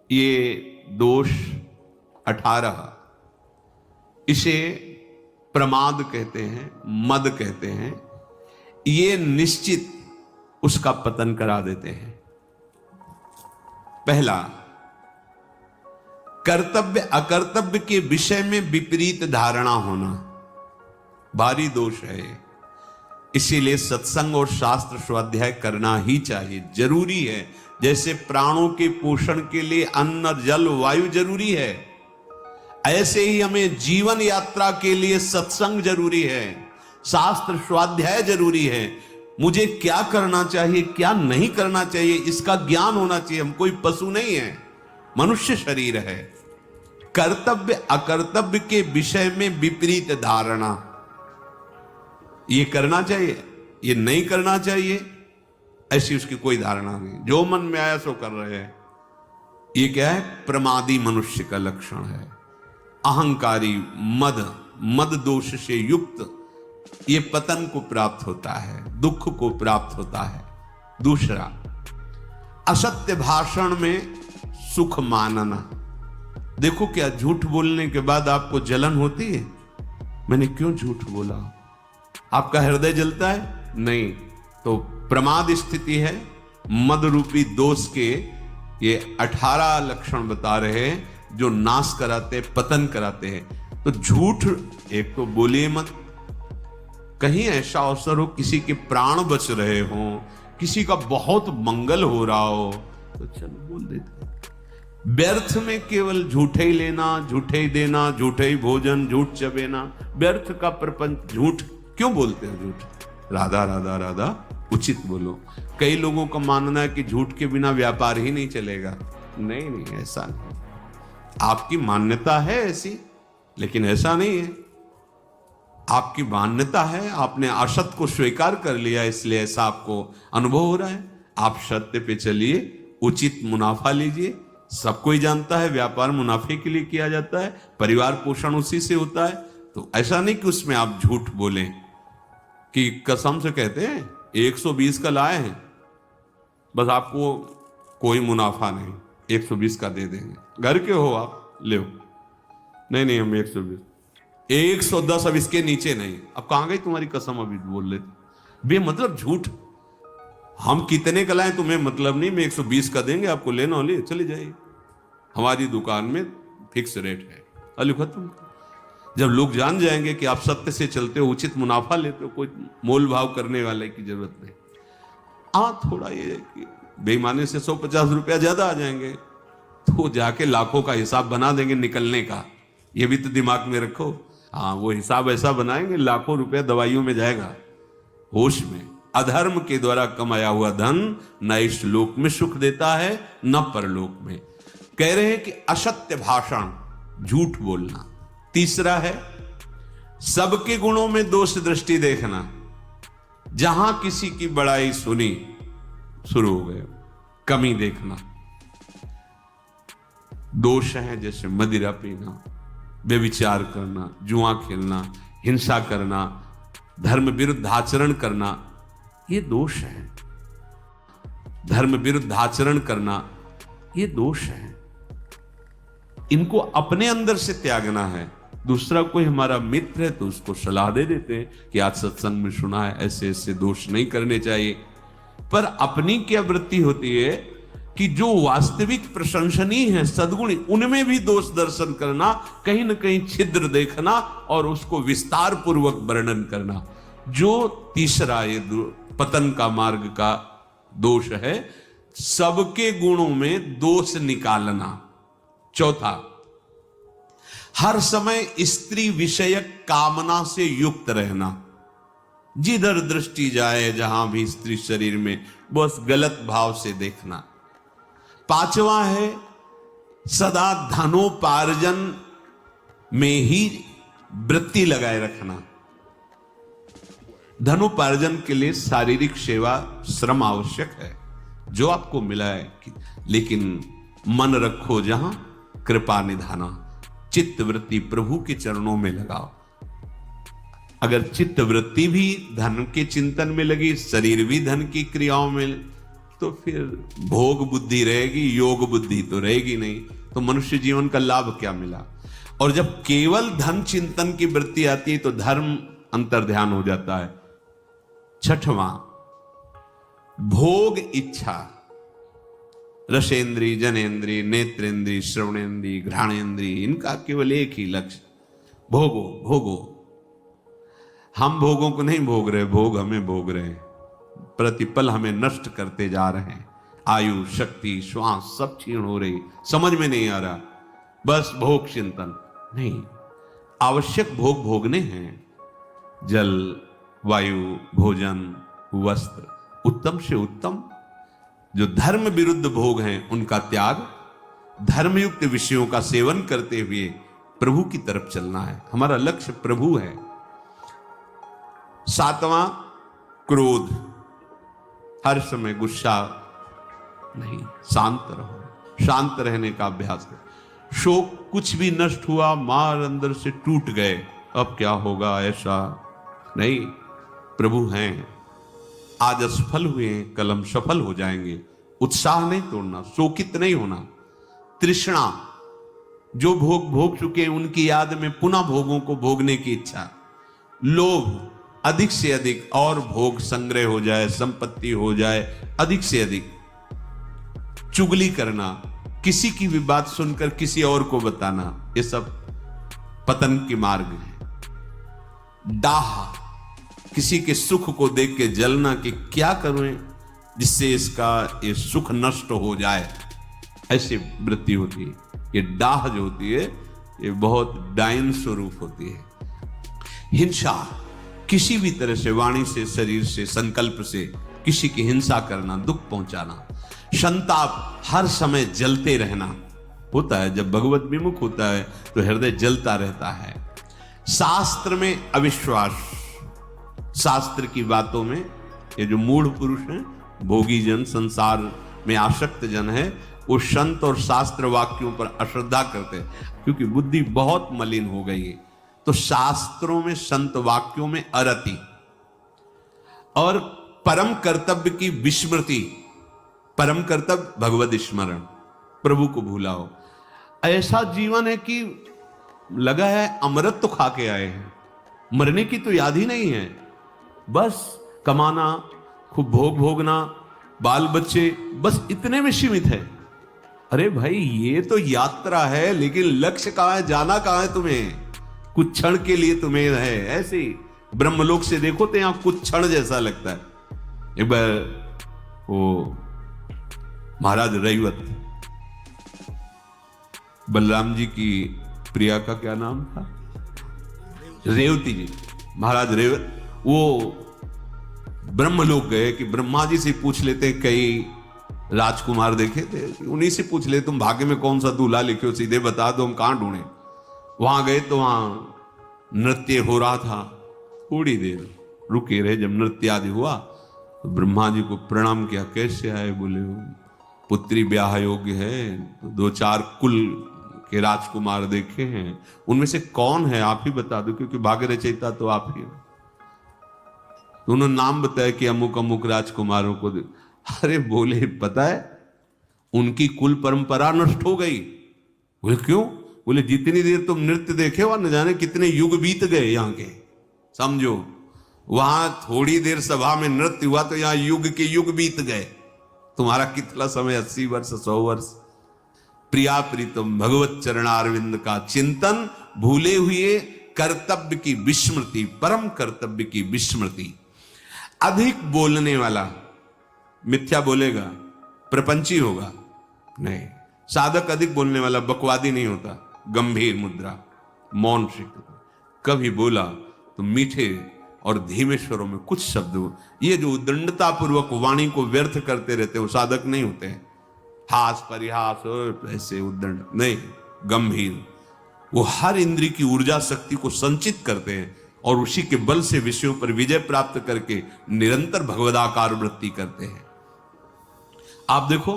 ये दोष 18, इसे प्रमाद कहते हैं, मद कहते हैं। ये निश्चित उसका पतन करा देते हैं। पहला, कर्तव्य अकर्तव्य के विषय में विपरीत धारणा होना, भारी दोष है। इसीलिए सत्संग और शास्त्र स्वाध्याय करना ही चाहिए, जरूरी है। जैसे प्राणों के पोषण के लिए अन्न जल वायु जरूरी है, ऐसे ही हमें जीवन यात्रा के लिए सत्संग जरूरी है, शास्त्र स्वाध्याय जरूरी है। मुझे क्या करना चाहिए, क्या नहीं करना चाहिए, इसका ज्ञान होना चाहिए। हम कोई पशु नहीं है, मनुष्य शरीर है। कर्तव्य अकर्तव्य के विषय में विपरीत धारणा, ये करना चाहिए, ये नहीं करना चाहिए, ऐसी उसकी कोई धारणा नहीं। जो मन में आया सो कर रहे हैं। ये क्या है? प्रमादी मनुष्य का लक्षण है। अहंकारी, मद दोष से युक्त ये पतन को प्राप्त होता है, दुख को प्राप्त होता है। दूसरा, असत्य भाषण में सुख मानना। देखो, क्या झूठ बोलने के बाद आपको जलन होती है? मैंने क्यों झूठ बोला? आपका हृदय जलता है? नहीं। तो प्रमाद स्थिति है। मद रूपी दोष के ये 18 लक्षण बता रहे हैं जो नाश कराते, पतन कराते हैं। तो झूठ एक तो बोलिए मत। कहीं ऐसा अवसर हो, किसी के प्राण बच रहे हो, किसी का बहुत मंगल हो रहा हो, तो चलो बोल देते हैं। व्यर्थ में केवल झूठे ही लेना, झूठे ही देना, झूठे ही भोजन, झूठ चबेना, व्यर्थ का प्रपंच। झूठ क्यों बोलते हो? झूठ राधा राधा राधा उचित बोलो। कई लोगों का मानना है कि झूठ के बिना व्यापार ही नहीं चलेगा। नहीं नहीं, ऐसा नहीं। आपकी मान्यता है ऐसी, लेकिन ऐसा नहीं है। आपकी मान्यता है, आपने असत्य को स्वीकार कर लिया, इसलिए ऐसा आपको अनुभव हो रहा है। आप सत्य पे चलिए, उचित मुनाफा लीजिए। सब कोई जानता है व्यापार मुनाफे के लिए किया जाता है, परिवार पोषण उसी से होता है। तो ऐसा नहीं कि उसमें आप झूठ बोलें कि कसम से कहते हैं 120 का लाए हैं, बस आपको कोई मुनाफा नहीं, 120 का दे देंगे। घर के हो आप, ले नहीं नहीं, हम 120, 110 अब इसके नीचे नहीं। अब कहां गई तुम्हारी कसम? अभी बोल लेते बेमतलब झूठ। हम कितने का लाए तुम्हें मतलब नहीं, मैं 120 का देंगे आपको, लेना हो ले, चले जाइए। हमारी दुकान में फिक्स रेट है, अली खत्म। जब लोग जान जाएंगे कि आप सत्य से चलते हो, उचित मुनाफा लेते हो, कोई मोल भाव करने वाले की जरूरत नहीं। थोड़ा ये कि बेईमानी से 150 रुपया ज्यादा आ जाएंगे, तो जाके लाखों का हिसाब बना देंगे निकलने का। ये भी तो दिमाग में रखो। वो हिसाब ऐसा बनाएंगे, लाखों रुपया दवाइयों में जाएगा। होश में, अधर्म के द्वारा कमाया हुआ धन न इस लोक में सुख देता है न परलोक में। कह रहे हैं कि असत्य भाषण, झूठ बोलना। तीसरा है सबके गुणों में दोष दृष्टि देखना। जहां किसी की बड़ाई सुनी, शुरू हो गए कमी देखना। दोष है जैसे मदिरा पीना, व्यभिचार करना, जुआ खेलना, हिंसा करना, धर्म विरुद्ध आचरण करना, ये दोष है। धर्म विरुद्ध आचरण करना, ये दोष है। इनको अपने अंदर से त्यागना है। दूसरा कोई हमारा मित्र है तो उसको सलाह दे देते हैं कि आज सत्संग में सुना है, ऐसे ऐसे दोष नहीं करने चाहिए। पर अपनी क्या वृत्ति होती है कि जो वास्तविक प्रशंसनीय है, सद्गुणी, उनमें भी दोष दर्शन करना, कहीं ना कहीं छिद्र देखना और उसको विस्तार पूर्वक वर्णन करना। जो तीसरा ये पतन का मार्ग का दोष है, सबके गुणों में दोष निकालना। चौथा, हर समय स्त्री विषयक कामना से युक्त रहना। जिधर दृष्टि जाए, जहां भी स्त्री शरीर में, बस गलत भाव से देखना। पांचवा है सदा धनोपार्जन में ही वृत्ति लगाए रखना। धनोपार्जन के लिए शारीरिक सेवा, श्रम आवश्यक है, जो आपको मिला है, लेकिन मन रखो जहां कृपा निधाना। चित्त वृत्ति प्रभु के चरणों में लगाओ। अगर चित्त वृत्ति भी धन के चिंतन में लगी, शरीर भी धन की क्रियाओं में तो फिर भोग बुद्धि रहेगी, योग बुद्धि तो रहेगी नहीं, तो मनुष्य जीवन का लाभ क्या मिला। और जब केवल धन चिंतन की वृत्ति आती है तो धर्म अंतर्ध्यान हो जाता है। छठवां, भोग इच्छा। रसेंद्री, जनेन्द्री, नेत्रेंद्री, श्रवणेन्द्री, घ्राणेन्द्री, इनका केवल एक ही लक्ष्य, भोगो भोगो। हम भोगों को नहीं भोग रहे, भोग हमें भोग रहे हैं, प्रतिपल हमें नष्ट करते जा रहे हैं। आयु, शक्ति, श्वास सब क्षीण हो रही, समझ में नहीं आ रहा, बस भोग चिंतन नहीं। आवश्यक भोग भोगने हैं, जल, वायु, भोजन, वस्त्र, उत्तम से उत्तम। जो धर्म विरुद्ध भोग हैं उनका त्याग, धर्मयुक्त विषयों का सेवन करते हुए प्रभु की तरफ चलना है। हमारा लक्ष्य प्रभु है। सातवां, क्रोध। हर समय गुस्सा नहीं, शांत रहो, शांत रहने का अभ्यास करो। शोक, कुछ भी नष्ट हुआ, मार अंदर से टूट गए, अब क्या होगा, ऐसा नहीं। प्रभु हैं, आज असफल हुए, कल हम सफल हो जाएंगे। उत्साह नहीं तोड़ना, शोकित नहीं होना। तृष्णा, जो भोग भोग चुके हैं उनकी याद में पुनः भोगों को भोगने की इच्छा। लोभ, अधिक से अधिक और भोग संग्रह हो जाए, संपत्ति हो जाए, अधिक से अधिक। चुगली करना, किसी की भी बात सुनकर किसी और को बताना, ये सब पतन के मार्ग है। डाह, किसी के सुख को देख के जलना कि क्या करूं जिससे इसका ये सुख नष्ट हो जाए, ऐसी वृत्ति होती है। ये डाह जो होती है ये बहुत डायन स्वरूप होती है। हिंसा, किसी भी तरह से, वाणी से, शरीर से, संकल्प से किसी की हिंसा करना, दुख पहुंचाना। संताप, हर समय जलते रहना होता है। जब भगवत विमुख होता है तो हृदय जलता रहता है। शास्त्र में अविश्वास, शास्त्र की बातों में ये जो मूढ़ पुरुष हैं, भोगी जन, संसार में आसक्त जन है, वो संत और शास्त्र वाक्यों पर अश्रद्धा करते हैं क्योंकि बुद्धि बहुत मलिन हो गई है। तो शास्त्रों में, संत वाक्यों में अरति और परम कर्तव्य की विस्मृति। परम कर्तव्य भगवत स्मरण, प्रभु को भूला हो। ऐसा जीवन है कि लगा है अमृत तो खा के आए हैं, मरने की तो याद ही नहीं है। बस कमाना, खूब भोग भोगना, बाल बच्चे, बस इतने में सीमित है। अरे भाई, ये तो यात्रा है, लेकिन लक्ष्य कहां है, जाना कहां है तुम्हें? कुछ क्षण के लिए तुम्हें है। ऐसे ब्रह्मलोक से देखो तो यहां कुछ क्षण जैसा लगता है। एक बार वो महाराज रैवत, बलराम जी की प्रिया का क्या नाम था, रेवती जी, महाराज रेवत, वो ब्रह्मलोक गए कि ब्रह्मा जी से पूछ लेते, कई राजकुमार देखे थे, उन्हीं से पूछ ले, तुम भाग्य में कौन सा दूल्हा लिखे हो, सीधे बता दो, हम कहां ढूंढे। वहां गए तो वहां नृत्य हो रहा था, थोड़ी देर रुके रहे। जब नृत्य आदि हुआ तो ब्रह्मा जी को प्रणाम किया, कैसे आए? बोले पुत्री ब्याह योग्य है, तो 2-4 कुल के राजकुमार देखे हैं, उनमें से कौन है आप ही बता दो, क्योंकि भाग्य रचयिता तो आप ही हो। तो उन्होंने नाम बताया कि अमुक अमुक राजकुमारों को। अरे बोले, पता है उनकी कुल परंपरा नष्ट हो गई। बोले क्यों? बोले जितनी देर तुम नृत्य देखे हो न जाने कितने युग बीत गए यहाँ के, समझो। वहां थोड़ी देर सभा में नृत्य हुआ तो यहां युग के युग बीत गए। तुम्हारा कितना समय, 80 वर्ष, 100 वर्ष। प्रिया प्रीतम भगवत चरणारविंद का चिंतन, भूले हुए कर्तव्य की विस्मृति, परम कर्तव्य की विस्मृति। अधिक बोलने वाला मिथ्या बोलेगा, प्रपंची होगा नहीं। साधक अधिक बोलने वाला बकवादी नहीं होता, गंभीर मुद्रा, मौन सीखता। कभी बोला तो मीठे और धीमे स्वरों में कुछ शब्द। ये जो उद्दंडता पूर्वक वाणी को व्यर्थ करते रहते, वो साधक नहीं होते हैं। हास परिहास और ऐसे उद्दंड नहीं, गंभीर। वो हर इंद्रिय की ऊर्जा शक्ति को संचित करते हैं और उसी के बल से विषयों पर विजय प्राप्त करके निरंतर भगवदाकार वृत्ति करते हैं। आप देखो,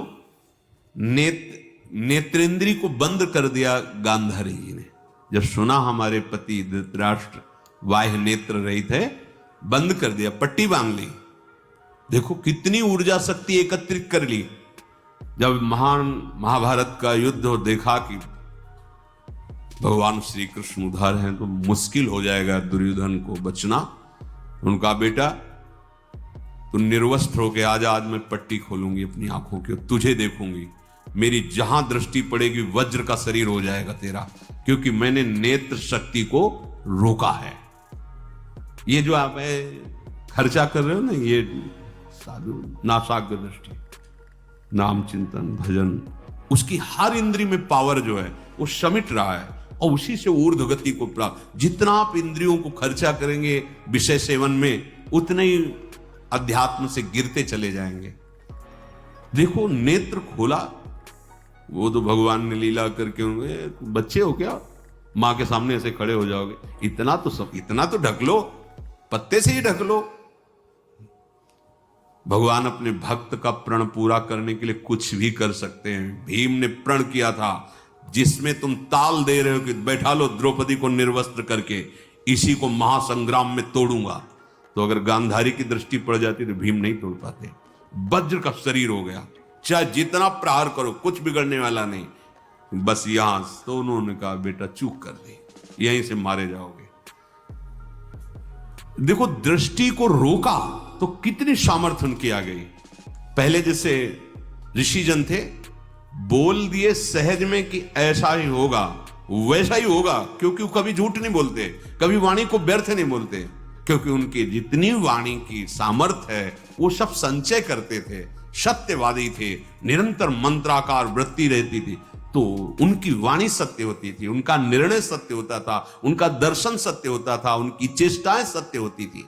नेत्रेंद्री को बंद कर दिया गांधारी जी ने। जब सुना हमारे पति धृतराष्ट्र बाह्य नेत्र रहित है, बंद कर दिया, पट्टी बांध ली। देखो कितनी ऊर्जा शक्ति एकत्रित कर ली। जब महान महाभारत का युद्ध हो देखा कि भगवान श्री कृष्ण उधर हैं तो मुश्किल हो जाएगा दुर्योधन को बचना। उनका बेटा तू निर्वस्त्र होके आजा, आज मैं पट्टी खोलूंगी अपनी आंखों की, तुझे देखूंगी, मेरी जहां दृष्टि पड़ेगी वज्र का शरीर हो जाएगा तेरा, क्योंकि मैंने नेत्र शक्ति को रोका है। ये जो आप खर्चा कर रहे हो ना, ये साधु नासाग्र दृष्टि, नाम चिंतन भजन, उसकी हर इंद्री में पावर जो है वो समिट रहा है और उसी से ऊर्ध्व गति को प्राप्त। जितना आप इंद्रियों को खर्चा करेंगे विषय सेवन में, उतने ही अध्यात्म से गिरते चले जाएंगे। देखो नेत्र खोला, वो तो भगवान ने लीला करके होंगे। बच्चे हो क्या, मां के सामने ऐसे खड़े हो जाओगे? इतना तो ढक लो, पत्ते से ही ढक लो। भगवान अपने भक्त का प्रण पूरा करने के लिए कुछ भी कर सकते हैं। भीम ने प्रण किया था, जिसमें तुम ताल दे रहे हो कि बैठा लो द्रौपदी को निर्वस्त्र करके, इसी को महासंग्राम में तोड़ूंगा। तो अगर गांधारी की दृष्टि पड़ जाती तो भीम नहीं तोड़ पाते। वज्र का शरीर हो गया, चाहे जितना प्रहार करो कुछ बिगड़ने वाला नहीं। बस यहां तो उन्होंने कहा बेटा चूक कर दी, यहीं से मारे जाओगे। देखो दृष्टि को रोका तो कितनी सामर्थ्य उनकी आ गई। पहले जैसे ऋषिजन थे, बोल दिए सहज में कि ऐसा ही होगा, वैसा ही होगा, क्योंकि वो कभी झूठ नहीं बोलते, कभी वाणी को व्यर्थ नहीं बोलते, क्योंकि उनकी जितनी वाणी की सामर्थ्य है वो सब संचय करते थे, सत्यवादी थे, निरंतर मंत्राकार वृत्ति रहती थी, तो उनकी वाणी सत्य होती थी, उनका निर्णय सत्य होता था, उनका दर्शन सत्य होता था, उनकी चेष्टाएं सत्य होती थी।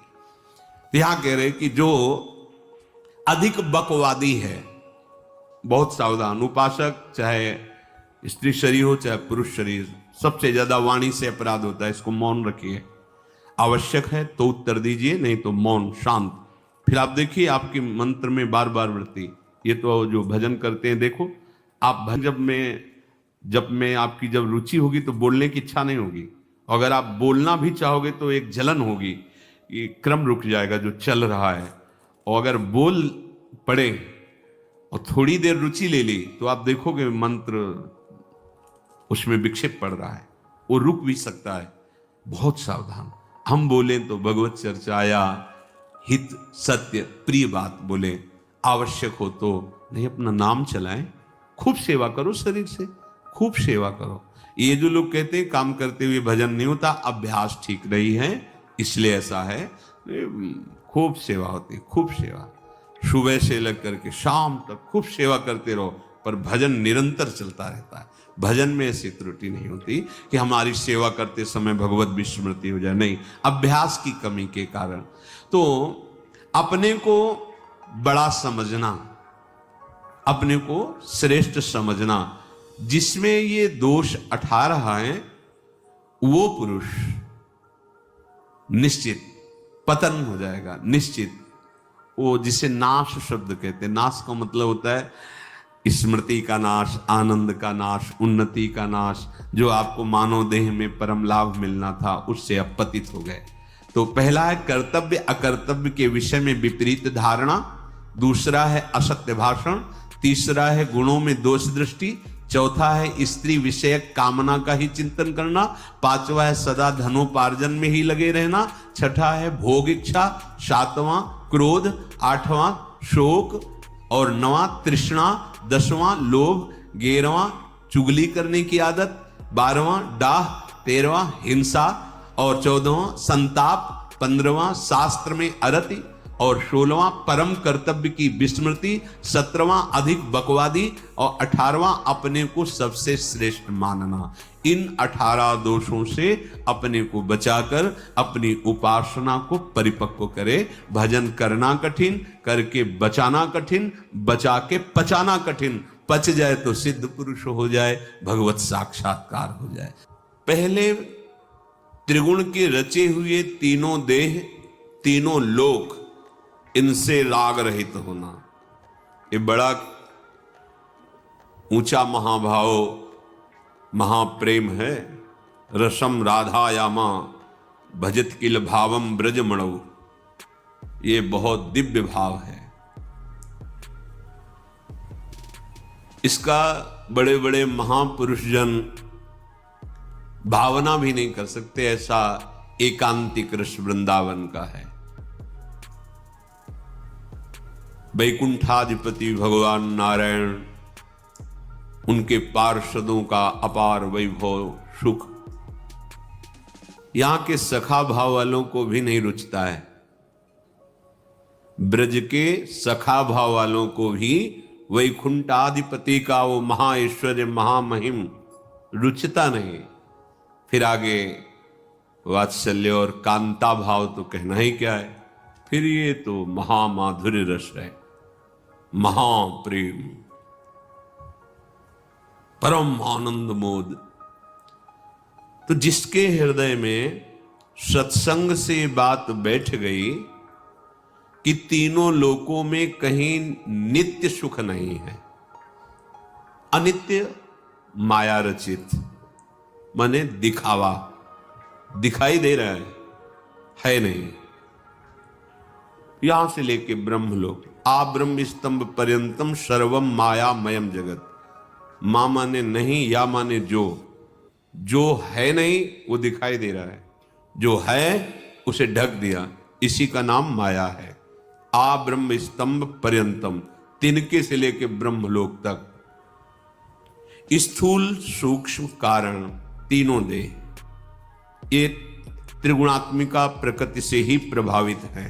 यहां कह रहे कि जो अधिक बकवादी है, बहुत सावधान। उपासक चाहे स्त्री शरीर हो चाहे पुरुष शरीर, सबसे ज्यादा वाणी से अपराध होता है, इसको मौन रखिए। आवश्यक है तो उत्तर दीजिए, नहीं तो मौन शांत। फिर आप देखिए आपके मंत्र में बार बार वृत्ति। ये तो जो भजन करते हैं, देखो आप जब में आपकी जब रुचि होगी तो बोलने की इच्छा नहीं होगी। अगर आप बोलना भी चाहोगे तो एक जलन होगी, ये क्रम रुक जाएगा जो चल रहा है। और अगर बोल पड़े और थोड़ी देर रुचि ले ली तो आप देखोगे मंत्र उसमें विक्षेप पड़ रहा है, वो रुक भी सकता है। बहुत सावधान। हम बोले तो भगवत चर्चाया हित सत्य प्रिय बात बोले, आवश्यक हो तो नहीं अपना नाम चलाएं, खूब सेवा करो, शरीर से खूब सेवा करो। ये जो लोग कहते हैं काम करते हुए भजन नहीं होता, अभ्यास ठीक नहीं है इसलिए ऐसा है। खूब सेवा होती, खूब सेवा, सुबह से लेकर के शाम तक खूब सेवा करते रहो, पर भजन निरंतर चलता रहता है। भजन में ऐसी त्रुटि नहीं होती कि हमारी सेवा करते समय भगवत विस्मृति हो जाए, नहीं, अभ्यास की कमी के कारण। तो अपने को बड़ा समझना, अपने को श्रेष्ठ समझना, जिसमें ये दोष 18 हैं, वो पुरुष निश्चित पतन हो जाएगा, निश्चित। वो जिसे नाश शब्द कहते हैं, नाश का मतलब होता है स्मृति का नाश, आनंद का नाश, उन्नति का नाश, जो आपको मानव देह में परम लाभ मिलना था उससे अपतित हो गए। तो पहला है कर्तव्य अकर्तव्य के विषय में विपरीत धारणा, दूसरा है असत्य भाषण, तीसरा है गुणों में दोष दृष्टि, चौथा है स्त्री विषयक कामना का ही चिंतन करना, पांचवा है सदा धनोपार्जन में ही लगे रहना, छठा है भोग इच्छा, सातवां क्रोध, आठवां शोक और नवां तृष्णा, 10वां लोभ, 11वां चुगली करने की आदत, 12वां डाह, 13वां हिंसा और 14वां संताप, 15वां शास्त्र में अरति और 16वां परम कर्तव्य की विस्मृति, 17वां अधिक बकवादी और 18वां अपने को सबसे श्रेष्ठ मानना। इन 18 दोषों से अपने को बचाकर अपनी उपासना को परिपक्व करे। भजन करना कठिन, करके बचाना कठिन, बचा के पचाना कठिन। पच जाए तो सिद्ध पुरुष हो जाए, भगवत साक्षात्कार हो जाए। पहले त्रिगुण के रचे हुए तीनों देह, तीनों लोक, इनसे राग रहित होना, ये बड़ा ऊंचा महाभाव महाप्रेम है। रसम राधायामा भजत किल भावम ब्रजमणौ, ये बहुत दिव्य भाव है। इसका बड़े बड़े महापुरुष जन भावना भी नहीं कर सकते, ऐसा एकांतिक रस वृंदावन का है। वैकुंठाधिपति भगवान नारायण, उनके पार्षदों का अपार वैभव सुख यहां के सखा भाव वालों को भी नहीं रुचता है। ब्रज के सखा भाव वालों को भी वैकुंठाधिपति का वो महाऐश्वर्य महामहिम रुचता नहीं। फिर आगे वात्सल्य और कांता भाव तो कहना ही क्या है, फिर ये तो महामाधुर्य रस है, महाप्रेम, परम आनंद मोद। तो जिसके हृदय में सत्संग से बात बैठ गई कि तीनों लोकों में कहीं नित्य सुख नहीं है, अनित्य माया रचित, माने दिखावा, दिखाई दे रहा है नहीं। यहां से लेके ब्रह्मलोक, आ ब्रह्म स्तंभ पर्यंतम सर्वम मायामयम जगत। मां माने नहीं, या माने जो है नहीं वो दिखाई दे रहा है, जो है उसे ढक दिया, इसी का नाम माया है। आ ब्रह्म स्तंभ पर्यंतम, तिनके से लेके ब्रह्मलोक तक, स्थूल सूक्ष्म कारण तीनों देह ये त्रिगुणात्मिका प्रकृति से ही प्रभावित है।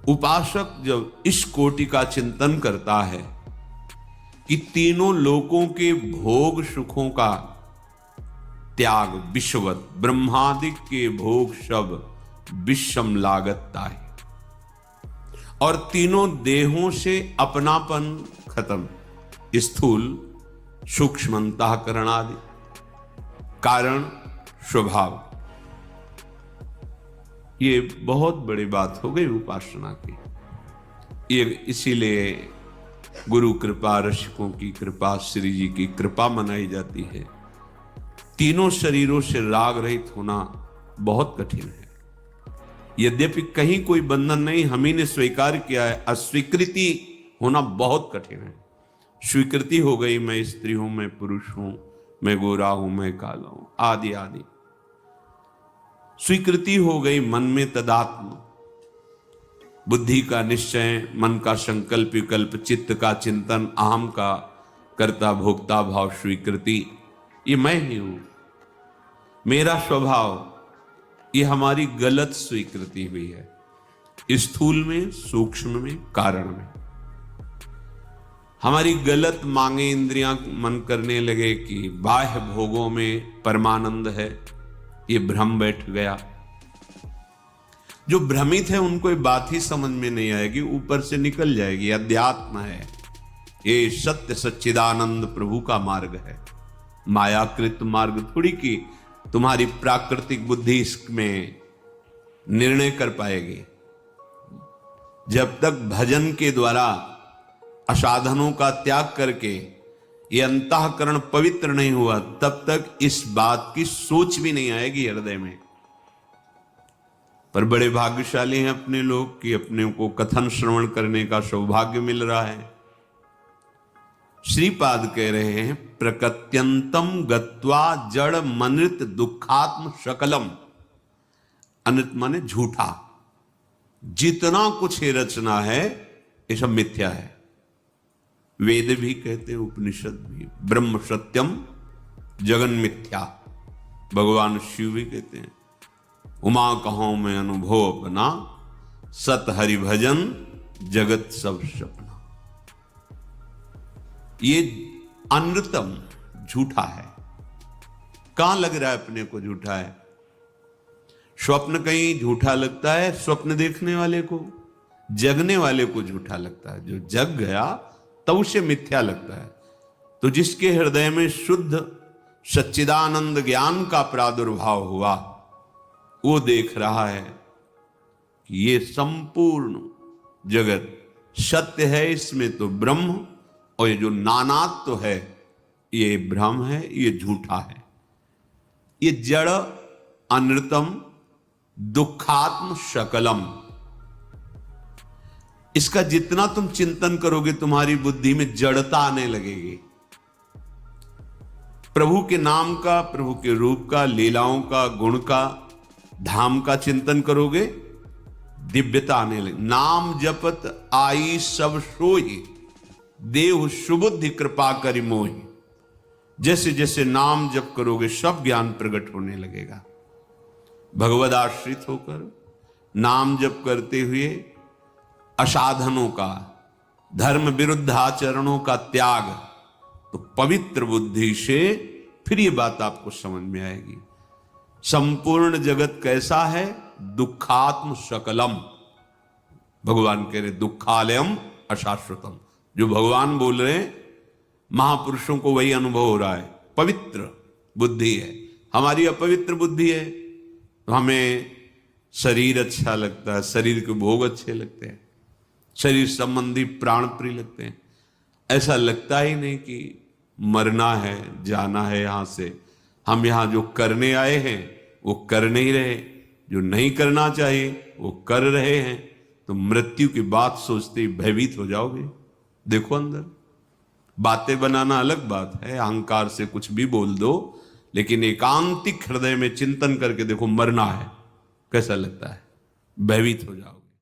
उपासक जब इस कोटि का चिंतन करता है कि तीनों लोकों के भोग सुखों का त्याग विश्ववत, ब्रह्मादि के भोग सब विषम लागता है, और तीनों देहों से अपनापन खत्म, स्थूल सूक्ष्म अंतःकरण आदि कारण स्वभाव। ये बहुत बड़ी बात हो गई उपासना की। ये इसीलिए गुरु कृपा, रसिकों की कृपा, श्री जी की कृपा मनाई जाती है। तीनों शरीरों से राग रहित होना बहुत कठिन है। यद्यपि कहीं कोई बंधन नहीं, हम ही ने स्वीकार किया है, अस्वीकृति होना बहुत कठिन है। स्वीकृति हो गई, मैं स्त्री हूं, मैं पुरुष हूं, मैं गोरा हूं, मैं काला हूं, आदि आदि। स्वीकृति हो गई मन में तदात्म, बुद्धि का निश्चय, मन का संकल्प विकल्प, चित्त का चिंतन, अहम का कर्ता भोक्ता भाव, स्वीकृति, ये मैं ही हूं, मेरा स्वभाव, ये हमारी गलत स्वीकृति हुई है। स्थूल में, सूक्ष्म में, कारण में हमारी गलत मांगे, इंद्रियां मन करने लगे कि बाह्य भोगों में परमानंद है, ये भ्रम बैठ गया। जो भ्रमित है उनको ये बात ही समझ में नहीं आएगी, ऊपर से निकल जाएगी। अध्यात्म है, ये सत्य सच्चिदानंद प्रभु का मार्ग है, मायाकृत मार्ग थोड़ी कि तुम्हारी प्राकृतिक बुद्धि इसमें निर्णय कर पाएगी। जब तक भजन के द्वारा असाधनों का त्याग करके ये अंतःकरण पवित्र नहीं हुआ, तब तक इस बात की सोच भी नहीं आएगी हृदय में। पर बड़े भाग्यशाली हैं अपने लोग कि अपने को कथन श्रवण करने का सौभाग्य मिल रहा है। श्रीपाद कह रहे हैं, प्रकृत्यंतम गत्वा जड़ मनृत दुखात्म शकलम। अनृत माने झूठा, जितना कुछ ये रचना है ये सब मिथ्या है। वेद भी कहते हैं, उपनिषद भी, ब्रह्म सत्यम जगन मिथ्या। भगवान शिव भी कहते हैं, उमा कहूं मैं अनुभव अपना, सत हरि भजन जगत सब सपना। ये अनृतम झूठा है। कहां लग रहा है अपने को झूठा है? स्वप्न कहीं झूठा लगता है स्वप्न देखने वाले को, जगने वाले को झूठा लगता है। जो जग गया तब उसे मिथ्या लगता है। तो जिसके हृदय में शुद्ध सच्चिदानंद ज्ञान का प्रादुर्भाव हुआ, वो देख रहा है कि ये संपूर्ण जगत सत्य है, इसमें तो ब्रह्म, और ये जो नानात्व तो है ये भ्रम है, ये झूठा है। ये जड़ अनृतम दुखात्म शकलम, इसका जितना तुम चिंतन करोगे तुम्हारी बुद्धि में जड़ता आने लगेगी। प्रभु के नाम का, प्रभु के रूप का, लीलाओं का, गुण का, धाम का चिंतन करोगे, दिव्यता आने लगे। नाम जपत आई सब सोई, देव सुबुद्धि कृपा करि मोहि। जैसे जैसे नाम जप करोगे सब ज्ञान प्रकट होने लगेगा। भगवद आश्रित होकर नाम जप करते हुए असाधनों का, धर्म विरुद्ध आचरणों का त्याग, तो पवित्र बुद्धि से फिर ये बात आपको समझ में आएगी। संपूर्ण जगत कैसा है? दुखात्म सकलम। भगवान कह रहे दुखालयम अशाश्वतम। जो भगवान बोल रहे हैं, महापुरुषों को वही अनुभव हो रहा है। पवित्र बुद्धि है, हमारी अपवित्र बुद्धि है तो हमें शरीर अच्छा लगता है, शरीर के भोग अच्छे लगते हैं, शरीर संबंधी प्राण प्रिय लगते हैं। ऐसा लगता ही नहीं कि मरना है, जाना है यहां से। हम यहां जो करने आए हैं वो कर नहीं रहे, जो नहीं करना चाहिए वो कर रहे हैं। तो मृत्यु की बात सोचते ही भयभीत हो जाओगे। देखो अंदर बातें बनाना अलग बात है, अहंकार से कुछ भी बोल दो, लेकिन एकांतिक हृदय में चिंतन करके देखो मरना है, कैसा लगता है? भयभीत हो जाओ।